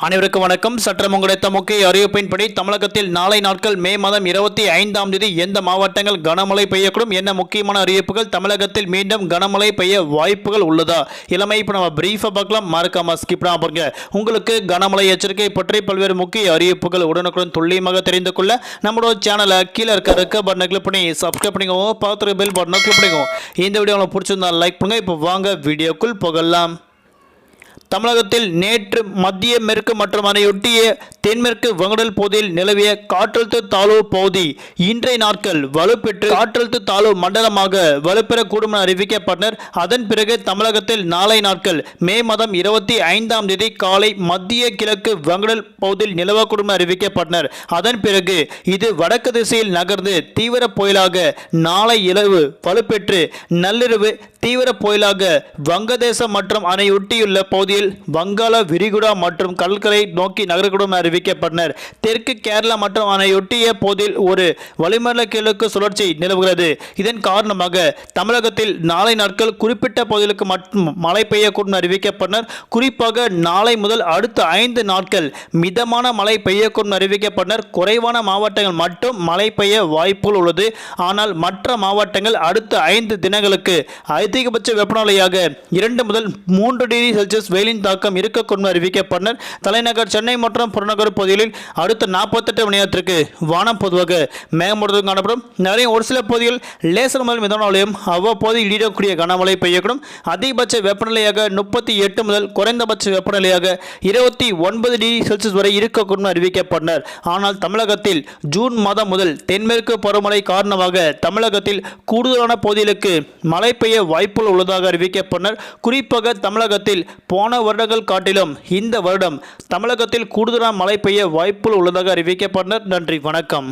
அனைவருக்கும் வணக்கம். சற்றம் கிடைத்த முக்கிய அறிவிப்பின்படி தமிழகத்தில் நாளை நாட்கள் மே மாதம் 25ஆம் தேதி எந்த மாவட்டங்கள் கனமழை பெய்யக்கூடும், என்ன முக்கியமான அறிவிப்புகள், தமிழகத்தில் மீண்டும் கனமழை பெய்ய வாய்ப்புகள் உள்ளதா, இளமை இப்போ நம்ம பிரீஃபாக பார்க்கலாம். மறக்காம ஸ்கிப் பாருங்க. உங்களுக்கு கனமழை எச்சரிக்கை பற்றி பல்வேறு முக்கிய அறிவிப்புகள் உடனுக்குடன் துல்லியமாக தெரிந்து கொள்ள நம்மளோட சேனலை கீழே இருக்க பட்டனை கிளிக் பண்ணி சப்ஸ்கிரைப் பண்ணிக்கோங்க. பார்த்துட்டு பெல் பட்டனை கிளிக் பண்ணிக்கோங்க. இந்த வீடியோ உங்களுக்கு பிடிச்சிருந்தா லைக் பண்ணுங்க. இப்போ வாங்க வீடியோக்குள் போகலாம். தமிழகத்தில் நேற்று மத்திய மேற்கு மற்றும் அதனையொட்டிய தென்மேற்கு வங்கடல் பகுதியில் நிலவிய காற்றழுத்த தாழ்வு பகுதி இன்றைய நாட்கள் வலுப்பெற்று காற்றழுத்த தாழ்வு மண்டலமாக வலுப்பெறக்கூடும் என அறிவிக்கப்பட்டனர். அதன் பிறகு தமிழகத்தில் நாளை நாட்கள் மே மாதம் 25ஆம் தேதி காலை மத்திய கிழக்கு வங்கடல் பகுதியில் நிலவக்கூடும் என அறிவிக்கப்பட்டனர். அதன் பிறகு இது வடக்கு திசையில் நகர்ந்து தீவிர புயலாக நாளை இரவு வலுப்பெற்று நள்ளிரவு தீவிர புயலாக வங்கதேசம் மற்றும் அதனையொட்டியுள்ள பகுதியில் வங்காள விரிகுடா மற்றும் கடற்கரை நோக்கி நகரக்கூடும் அறிவிக்கப்பட்டனர். தெற்கு கேரளா மற்றும் அதனையொட்டிய பகுதியில் ஒரு வளிமண்டல கிழக்கு சுழற்சி நிலவுகிறது. இதன் காரணமாக தமிழகத்தில் நாளை நாட்கள் குறிப்பிட்ட பகுதிகளுக்கு மட்டும் மழை பெய்யக்கூடும் அறிவிக்கப்பட்டனர். குறிப்பாக நாளை முதல் அடுத்த 5 நாட்கள் மிதமான மழை பெய்யக்கூடும் அறிவிக்கப்பட்டனர். குறைவான மாவட்டங்கள் மட்டும் மழை பெய்ய வாய்ப்புகள் உள்ளது. ஆனால் மற்ற மாவட்டங்கள் அடுத்த 5 தினங்களுக்கு அதிகபட்ச வெப்பநிலையாக 2 முதல் 3 டிகிரி செல்சியஸ் வெயிலின் தாக்கம் இருக்கக்கூடும் அறிவிக்கப்பட்டனர். தலைநகர் சென்னை மற்றும் புறநகர் பகுதிகளில் அடுத்த 48 மணி நேரத்திற்கு வானம் பொதுவாக மேகமூட்டத்துடன் காணப்படும். நிறைய ஒரு சில பகுதிகள் லேசர் முதல் மிதமான மழையும் அவ்வப்போது இடியக்கூடிய கனமழை பெய்யக்கூடும். அதிகபட்ச வெப்பநிலையாக 38 முதல் குறைந்தபட்ச வெப்பநிலையாக 29 டிகிரி செல்சியஸ் வரை இருக்கக்கூடும் அறிவிக்கப்பட்டனர். ஆனால் தமிழகத்தில் ஜூன் மாதம் முதல் தென்மேற்கு பருவமழை காரணமாக தமிழகத்தில் கூடுதலான பகுதிகளுக்கு மழை பெய்ய வாய்ப்புகள் உள்ளதாக அறிவிக்கப்பட்டனர். குறிப்பாக தமிழகத்தில் போன வருடங்கள் காட்டிலும் இந்த வருடம் தமிழகத்தில் கூடுதலான மழை பெய்ய வாய்ப்புகள் உள்ளதாக அறிவிக்கப்பட்டனர். நன்றி, வணக்கம்.